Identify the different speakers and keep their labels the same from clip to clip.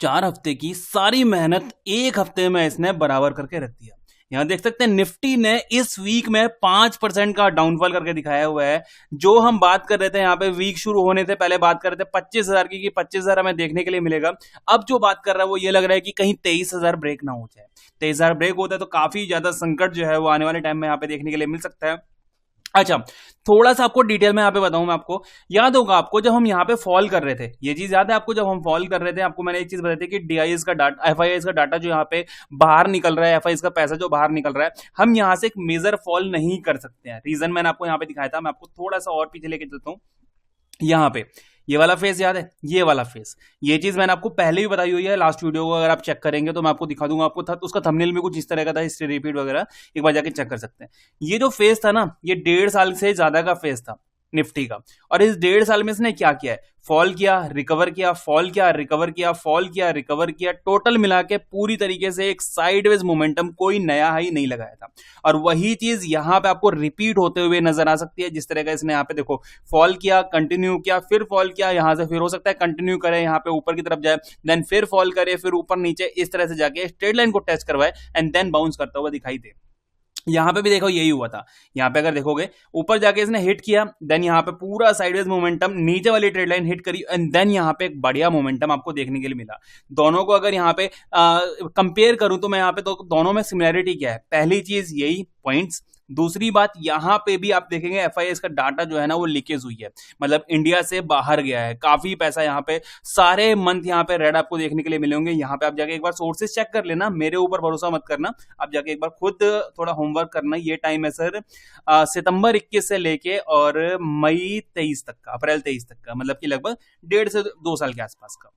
Speaker 1: 4 हफ्ते की सारी मेहनत एक हफ्ते में इसने बराबर करके रख दिया। यहां देख सकते हैं निफ्टी ने इस वीक में 5% का डाउनफॉल करके दिखाया हुआ है। जो हम बात कर रहे थे यहाँ पे वीक शुरू होने से पहले बात कर रहे थे 25,000 की, कि 25,000 हमें देखने के लिए मिलेगा। अब जो बात कर रहा है वो ये लग रहा है कि कहीं 23,000 ब्रेक ना हो जाए। 23,000 ब्रेक होता है तो काफी ज्यादा संकट जो है वो आने वाले टाइम में यहाँ पे देखने के लिए मिल सकता है। अच्छा, थोड़ा सा आपको डिटेल में यहाँ पे बताऊं मैं आपको। याद होगा आपको जब हम यहाँ पे फॉल कर रहे थे, ये चीज याद है आपको, जब हम फॉल कर रहे थे आपको मैंने एक चीज बताई थी कि डीआईएस का डाटा, एफआईआईएस का डाटा जो यहाँ पे बाहर निकल रहा है, एफआईआईएस का पैसा जो बाहर निकल रहा है, हम यहाँ से एक मेजर फॉल नहीं कर सकते हैं। रीजन मैंने आपको यहाँ पे दिखाया था, मैं आपको थोड़ा सा और पीछे लेके चलता हूँ। यहाँ पे ये वाला फेस याद है, ये वाला फेस, ये चीज मैंने आपको पहले भी बताई हुई है लास्ट वीडियो को, अगर आप चेक करेंगे तो मैं आपको दिखा दूंगा। आपको था उसका थंबनेल भी कुछ इस तरह का था, हिस्ट्री रिपीट वगैरह, एक बार जाके चेक कर सकते हैं। ये जो फेस था ना, ये 1.5 साल से ज्यादा का फेस था निफ्टी का, और इस 1.5 साल में इसने क्या किया है, फॉल किया, रिकवर किया, फॉल किया, रिकवर किया, फॉल किया, रिकवर किया, टोटल मिला के पूरी तरीके से एक साइडवेज मोमेंटम, कोई नया हाई नहीं लगाया था। और वही चीज यहां पे आपको रिपीट होते हुए नजर आ सकती है, जिस तरह का इसने यहाँ पे देखो फॉल किया, कंटिन्यू किया, फिर फॉल किया, यहां से फिर हो सकता है कंटिन्यू करे, यहाँ पे ऊपर की तरफ जाए, देन फिर फॉल करे, फिर ऊपर नीचे, इस तरह से जाके स्ट्रेट लाइन को टेस्ट करवाए एंड देन बाउंस करता हुआ दिखाई दे। यहां पे भी देखो यही हुआ था। यहां पे अगर देखोगे ऊपर जाके इसने हिट किया, देन यहां पे पूरा साइडवेज मोमेंटम, नीचे वाली ट्रेड लाइन हिट करी, एंड देन यहां पे एक बढ़िया मोमेंटम आपको देखने के लिए मिला। दोनों को अगर यहां पे कंपेयर करूं तो मैं यहां पे तो दोनों में सिमिलरिटी क्या है, पहली चीज यही पॉइंट्स। दूसरी बात, यहां पे भी आप देखेंगे एफआईआईएस का डाटा जो है ना वो लीकेज हुई है, मतलब इंडिया से बाहर गया है काफी पैसा। यहाँ पे सारे मंथ यहाँ पे रेड आपको देखने के लिए मिले होंगे। यहाँ पे आप जाके एक बार सोर्सेस चेक कर लेना, मेरे ऊपर भरोसा मत करना, आप जाके एक बार खुद थोड़ा होमवर्क करना। ये टाइम है सर सितंबर 21 से लेके और मई 23 तक का, अप्रैल 23 तक का, मतलब कि लगभग 1.5 से 2 साल के आसपास का।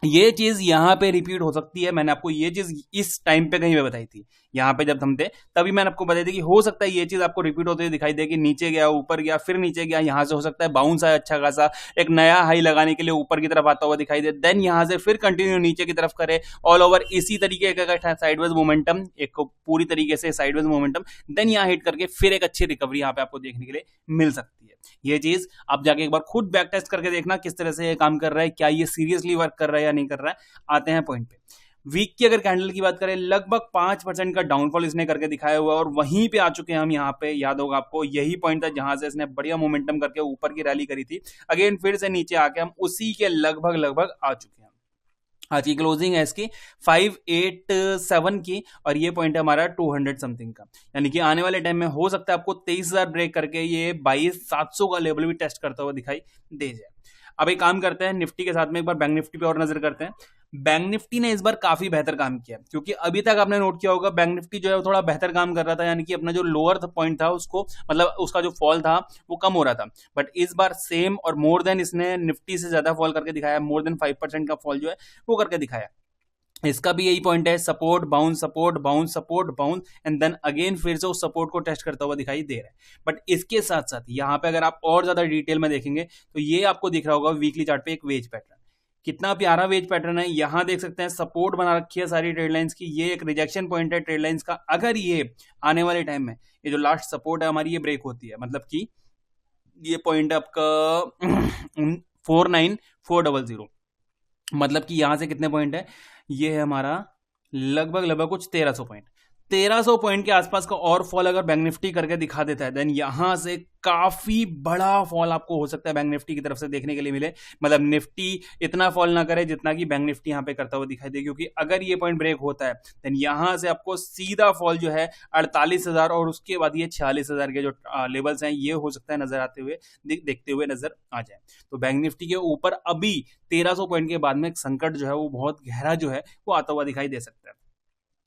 Speaker 1: ये चीज यहां पे रिपीट हो सकती है। मैंने आपको ये चीज इस टाइम पे कहीं पे बताई थी, यहां पे जब हम थे तभी मैंने आपको बताई थी कि हो सकता है ये चीज आपको रिपीट होते हुए दिखाई दे, कि नीचे गया, ऊपर गया, फिर नीचे गया, यहां से हो सकता है बाउंस आया अच्छा खासा, एक नया हाई लगाने के लिए ऊपर की तरफ आता हुआ दिखाई दे, देन यहां से फिर कंटिन्यू नीचे की तरफ करे, ऑल ओवर इसी तरीके का साइडवेज मोमेंटम, एक पूरी तरीके से साइडवेज मोमेंटम, देन यहां हिट करके फिर एक अच्छी रिकवरी यहां पे आपको देखने के लिए मिल सकती है। ये चीज आप जाके एक बार खुद बैक टेस्ट करके देखना किस तरह से ये काम कर रहा है, क्या ये सीरियसली वर्क कर रहा है या नहीं कर रहा है। आते हैं पॉइंट पे। वीक की अगर कैंडल की बात करें, लगभग 5% का डाउनफॉल इसने करके दिखाया हुआ है, और वहीं पे आ चुके हैं हम। यहाँ पे याद होगा आपको यही पॉइंट था जहां से इसने बढ़िया मोमेंटम करके ऊपर की रैली करी थी, अगेन फिर से नीचे आके हम उसी के लगभग लगभग आ चुके हैं। आज की क्लोजिंग है इसकी 587 की, और ये पॉइंट है हमारा 200 समथिंग का, यानी कि आने वाले टाइम में हो सकता है आपको 23,000 ब्रेक करके ये 22,700 का लेवल भी टेस्ट करता हुआ दिखाई दे जाए। अब एक काम करते हैं, निफ्टी के साथ में एक बार बैंक निफ्टी पे और नजर करते हैं। बैंक निफ्टी ने इस बार काफी बेहतर काम किया, क्योंकि अभी तक आपने नोट किया होगा बैंक निफ्टी जो है वो थोड़ा बेहतर काम कर रहा था, यानी कि अपना जो लोअर पॉइंट था उसको, मतलब उसका जो फॉल था वो कम हो रहा था। बट इस बार सेम और मोर देन इसने निफ्टी से ज्यादा फॉल करके दिखाया, मोर देन 5% का फॉल जो है वो करके दिखाया। इसका भी यही पॉइंट है, support bounce, support bounce, support bounce, and then again फिर से उस सपोर्ट को टेस्ट करता हुआ दिखाई दे रहा है। बट इसके साथ साथ यहाँ पे अगर आप और ज्यादा डिटेल में देखेंगे तो ये आपको दिख रहा होगा वीकली चार्ट पे एक वेज पैटर्न, कितना प्यारा वेज पैटर्न है। यहां देख सकते हैं सपोर्ट बना रखी है सारी ट्रेड लाइंस की, ये एक रिजेक्शन पॉइंट है ट्रेड लाइंस का। अगर ये आने वाले टाइम में ये जो लास्ट सपोर्ट है हमारी ये ब्रेक होती है, मतलब कि ये पॉइंट है आपका 49400, मतलब कि यहां से कितने पॉइंट है, ये है हमारा लगभग लगभग कुछ 1300 पॉइंट, 1300 पॉइंट के आसपास का और फॉल अगर बैंक निफ्टी करके दिखा देता है, देन यहां से काफी बड़ा फॉल आपको हो सकता है बैंक निफ्टी की तरफ से देखने के लिए मिले। मतलब निफ्टी इतना फॉल ना करे जितना कि बैंक निफ्टी यहां पे करता हुआ दिखाई दे, क्योंकि अगर ये पॉइंट ब्रेक होता है देन यहां से आपको सीधा फॉल जो है 48,000 और उसके बाद ये 46,000 के जो लेवल्स हैं ये हो सकता है नजर आते हुए देखते हुए नजर आ जाए। तो बैंक निफ्टी के ऊपर अभी 1300 पॉइंट के बाद में एक संकट जो है वो बहुत गहरा जो है वो आता हुआ दिखाई दे सकता है।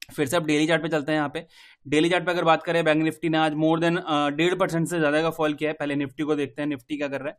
Speaker 1: फिर से अब डेली चार्ट पे चलते हैं। यहाँ पे डेली चार्ट पे अगर बात करें, बैंक निफ्टी ने आज मोर देन 1.5% से ज्यादा का फॉल किया है। पहले निफ्टी को देखते हैं, निफ्टी क्या कर रहा है।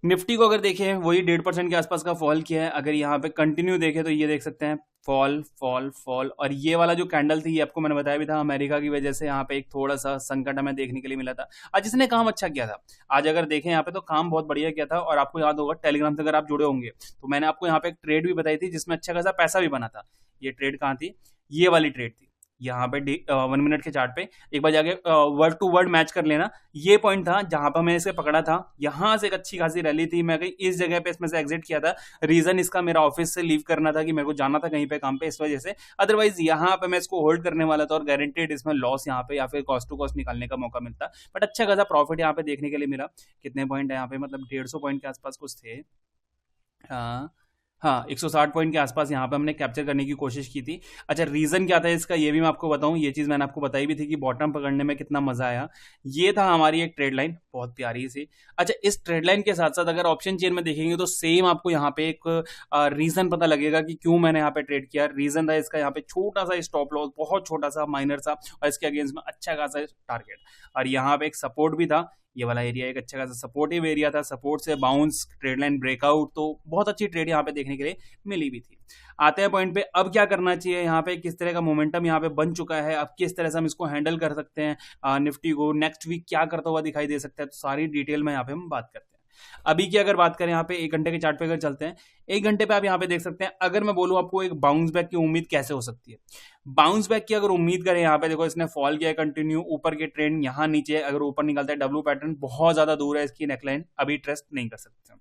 Speaker 1: निफ्टी को अगर देखें वही 1.5% के आसपास का फॉल किया है। अगर यहाँ पे कंटिन्यू देखें तो ये देख सकते हैं फॉल फॉल फॉल, और ये वाला जो कैंडल थी ये आपको मैंने बताया भी था, अमेरिका की वजह से यहाँ पे एक थोड़ा सा संकट हमें देखने के लिए मिला था। आज इसने काम अच्छा किया था, आज अगर देखें यहाँ पे तो काम बहुत बढ़िया किया था। और आपको याद होगा टेलीग्राम से अगर आप जुड़े होंगे तो मैंने आपको यहाँ पे एक ट्रेड भी बताई थी जिसमें अच्छा खासा पैसा भी बना था। ये ट्रेड कहाँ थी, ये वाली ट्रेड थी। यहाँ पे 1 मिनट के चार्ट पे एक बार जाके वर्ड टू वर्ड मैच कर लेना। ये पॉइंट था जहां पर मैंने इसे पकड़ा था, यहां से एक अच्छी खासी रैली थी, मैं कहीं इस जगह पे इसमें से एग्जिट किया था। रीजन इसका मेरा ऑफिस से लीव करना था कि मेरे को जाना था कहीं पे काम पे, इस वजह से। अदरवाइज यहाँ पे मैं इसको होल्ड करने वाला था और गारंटेड इसमें लॉस यहाँ पे या फिर कॉस्ट टू कॉस्ट निकालने का मौका मिलता। बट अच्छा खासा प्रॉफिट यहाँ पे देखने के लिए मिला। कितने पॉइंट है यहाँ पे, मतलब 150 पॉइंट के आसपास कुछ थे। हाँ हाँ, 160 पॉइंट के आसपास यहाँ पे हमने कैप्चर करने की कोशिश की थी। अच्छा, रीजन क्या था इसका ये भी मैं आपको बताऊं। ये चीज मैंने आपको बताई भी थी कि बॉटम पकड़ने में कितना मजा आया। ये था हमारी एक ट्रेड लाइन, बहुत प्यारी सी। अच्छा, इस ट्रेड लाइन के साथ साथ अगर ऑप्शन चेन में देखेंगे तो सेम आपको यहाँ पे एक रीजन पता लगेगा कि क्यों मैंने यहाँ पे ट्रेड किया। रीजन था इसका यहाँ पे छोटा सा स्टॉप लॉस, बहुत छोटा सा माइनर सा, और इसके अगेंस्ट में अच्छा खासा टारगेट, और यहाँ पे एक सपोर्ट भी था। ये वाला एरिया एक अच्छा खासा सपोर्टिव एरिया था, सपोर्ट से बाउंस, ट्रेड लाइन ब्रेकआउट, तो बहुत अच्छी ट्रेड यहाँ पे देखने के लिए मिली भी थी। आते हैं पॉइंट पे, अब क्या करना चाहिए यहाँ पे, किस तरह का मोमेंटम यहाँ पे बन चुका है, अब किस तरह से हम इसको हैंडल कर सकते हैं, निफ्टी को नेक्स्ट वीक क्या करता हुआ दिखाई दे सकता है, तो सारी डिटेल में यहाँ पे हम बात करते हैं। अभी की अगर बात करें यहाँ पे 1 घंटे के चार्ट पे अगर चलते हैं, 1 घंटे पे आप यहाँ पे देख सकते हैं। अगर मैं बोलूं आपको एक बाउंस बैक की उम्मीद कैसे हो सकती है, बाउंस बैक की अगर उम्मीद करें, यहाँ पे देखो इसने फॉल किया है कंटिन्यू, ऊपर के ट्रेंड यहाँ नीचे, अगर ऊपर निकलता है डब्ल्यू पैटर्न बहुत ज्यादा दूर है, इसकी नेकलाइन अभी ट्रस्ट नहीं कर सकते।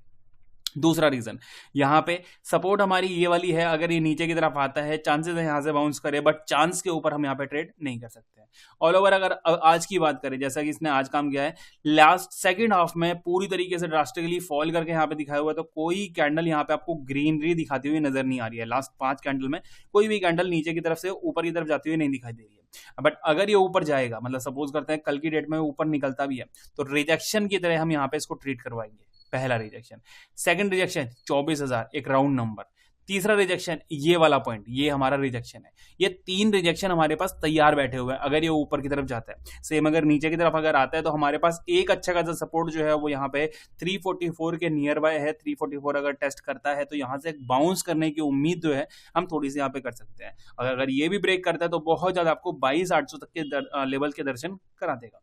Speaker 1: दूसरा रीजन, यहाँ पे सपोर्ट हमारी ये वाली है, अगर ये नीचे की तरफ आता है चांसेस है यहाँ से बाउंस करे, बट चांस के ऊपर हम यहाँ पे ट्रेड नहीं कर सकते हैं। ऑल ओवर अगर आज की बात करें, जैसा कि इसने आज काम किया है, लास्ट सेकंड हाफ में पूरी तरीके से ड्रास्टिकली फॉल करके यहाँ पे दिखाया हुआ है, तो कोई कैंडल यहाँ पे आपको ग्रीनरी दिखाती हुई नजर नहीं आ रही है। लास्ट 5 कैंडल में कोई भी कैंडल नीचे की तरफ से ऊपर की तरफ जाती हुई नहीं दिखाई दे रही है। बट अगर ये ऊपर जाएगा, मतलब सपोज करते हैं कल की डेट में ऊपर निकलता भी है, तो रिजेक्शन की तरह हम यहाँ पे इसको ट्रीट करवाएंगे। पहला रिजेक्शन, सेकंड रिजेक्शन 24,000 एक राउंड नंबर, तीसरा रिजेक्शन ये वाला पॉइंट, ये हमारा रिजेक्शन है। ये 3 रिजेक्शन हमारे पास तैयार बैठे हुए हैं। अगर ये ऊपर की तरफ जाता है, सेम अगर नीचे की तरफ अगर आता है, तो हमारे पास एक अच्छा खासा सपोर्ट जो है वो यहाँ पे 344 के नियर बाय है। 344 अगर टेस्ट करता है तो यहाँ से एक बाउंस करने की उम्मीद जो है हम थोड़ी सी यहाँ पे कर सकते हैं। अगर ये भी ब्रेक करता है तो बहुत ज्यादा आपको 22,800 तक के लेवल के दर्शन करा देगा।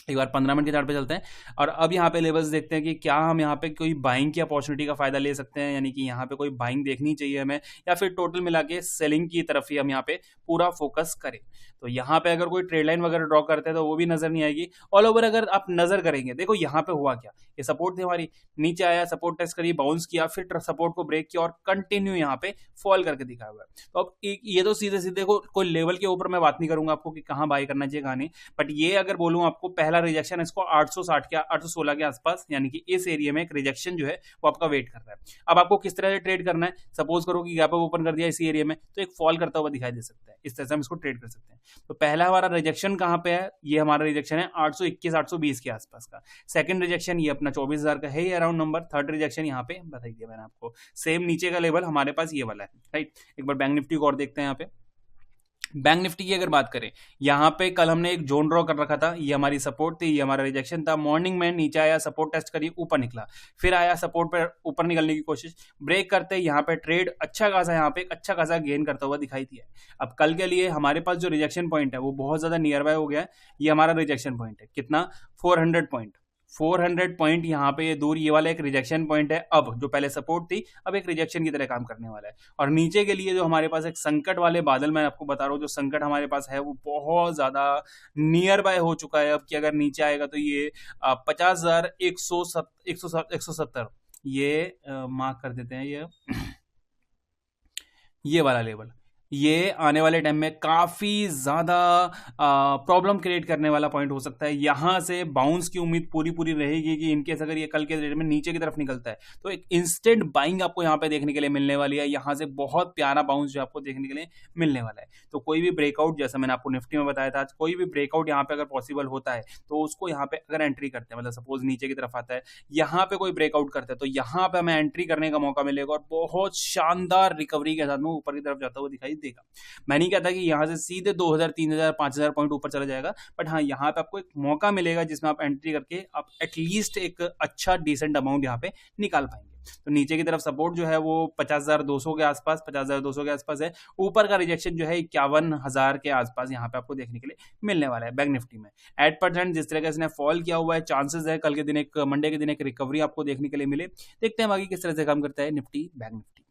Speaker 1: एक बार 15 मिनट के चार्ट पे चलते हैं और अब यहाँ पे लेवल्स देखते हैं कि क्या हम यहाँ पे कोई बाइंग की अपॉर्चुनिटी का फायदा ले सकते हैं, यानी कि यहाँ पे कोई बाइंग देखनी चाहिए हमें, या फिर टोटल मिला के सेलिंग की तरफ ही हम यहाँ पे पूरा फोकस करें। तो यहाँ पे अगर कोई ट्रेड लाइन वगैरह ड्रॉ करते हैं तो वो भी नजर नहीं आएगी। ऑल ओवर अगर आप नजर करेंगे, देखो यहाँ पे हुआ क्या, ये सपोर्ट थी हमारी, नीचे आया, सपोर्ट टेस्ट करी, बाउंस किया, फिर सपोर्ट को ब्रेक किया और कंटिन्यू यहाँ पे फॉल करके दिखाया हुआ है। तो अब ये तो सीधे सीधे कोई लेवल के ऊपर मैं बात नहीं करूंगा आपको कि कहाँ बाय करना चाहिए कहाँ नहीं, बट ये अगर बोलूं आपको, पहला रिजेक्शन इसको 860 के 816 के आसपास, यानी कि इस एरिया में एक रिजेक्शन जो है वो आपका वेट कर रहा है। अब आपको किस तरह से ट्रेड करना है, सपोज करो कि गैप अप ओपन कर दिया इसी एरिया में, तो एक फॉल करता हुआ दिखाई दे सकता है, इस तरह से हम इसको ट्रेड कर सकते हैं। तो पहला हमारा रिजेक्शन कहां पे है, ये हमारा रिजेक्शन है 821 820 के आसपास का। सेकंड रिजेक्शन ये अपना 24,000 का है, ये अराउंड नंबर। थर्ड रिजेक्शन यहाँ पे बताई दिया मैंने आपको, सेम नीचे का लेवल हमारे पास ये वाला है, राइट। एक बार बैंक निफ्टी को और देखते हैं। यहाँ पे बैंक निफ्टी की अगर बात करें, यहां पे कल हमने एक जोन ड्रॉ कर रखा था, ये हमारी सपोर्ट थी, ये हमारा रिजेक्शन था। मॉर्निंग में नीचे आया, सपोर्ट टेस्ट करी, ऊपर निकला, फिर आया सपोर्ट पे ऊपर निकलने की कोशिश, ब्रेक करते यहाँ पे ट्रेड अच्छा खासा, यहाँ पे अच्छा खासा गेन करता हुआ दिखाई दिया है। अब कल के लिए हमारे पास जो रिजेक्शन पॉइंट है वो बहुत ज्यादा नियर बाय हो गया है। ये हमारा रिजेक्शन पॉइंट है कितना, 400 पॉइंट। 400 पॉइंट यहाँ पे ये दूर, ये वाला एक रिजेक्शन पॉइंट है। अब जो पहले सपोर्ट थी अब एक रिजेक्शन की तरह काम करने वाला है। और नीचे के लिए जो हमारे पास एक संकट वाले बादल, मैं आपको बता रहा हूँ, जो संकट हमारे पास है वो बहुत ज्यादा नियर बाय हो चुका है। अब कि अगर नीचे आएगा तो ये 50,170 ये मार्क कर देते हैं, ये वाला लेवल, ये आने वाले टाइम में काफी ज्यादा प्रॉब्लम क्रिएट करने वाला पॉइंट हो सकता है। यहां से बाउंस की उम्मीद पूरी पूरी रहेगी कि इनकेस अगर ये कल के डेट में नीचे की तरफ निकलता है तो एक इंस्टेंट बाइंग आपको यहां पे देखने के लिए मिलने वाली है। यहां से बहुत प्यारा बाउंस जो आपको देखने के लिए मिलने वाला है। तो कोई भी ब्रेकआउट, जैसा मैंने आपको निफ्टी में बताया था, कोई भी ब्रेकआउट यहाँ पे अगर पॉसिबल होता है तो उसको यहाँ पे अगर एंट्री करते हैं, मतलब सपोज नीचे की तरफ आता है, यहाँ पे कोई ब्रेकआउट करता है, तो यहाँ पे हमें एंट्री करने का मौका मिलेगा और बहुत शानदार रिकवरी के साथ में ऊपर की तरफ जाता हुआ दिखाई देगा। मैं नहीं कहता कि यहां से सीधे 2,000 3,000 5,000 पॉइंट ऊपर चला जाएगा, बट हाँ यहाँ पे आपको एक मौका मिलेगा जिसमें आप एंट्री करके आप एटलीस्ट एक अच्छा डिसेंट अमाउंट यहाँ पे निकाल पाएंगे। तो नीचे की तरफ सपोर्ट जो है वो 50,200 के आसपास, 50,200 के आसपास है। ऊपर का रिजेक्शन जो है 51,000 के आसपास यहाँ पे आपको देखने के लिए मिलने वाला है। बैंक निफ्टी में एट परसेंट जिस तरह का इसने फॉल किया हुआ है, चांसेस है कल के दिन, एक मंडे के दिन एक रिकवरी आपको देखने के लिए मिले। देखते हैं बाकी किस तरह से काम करता है निफ्टी बैंक निफ्टी।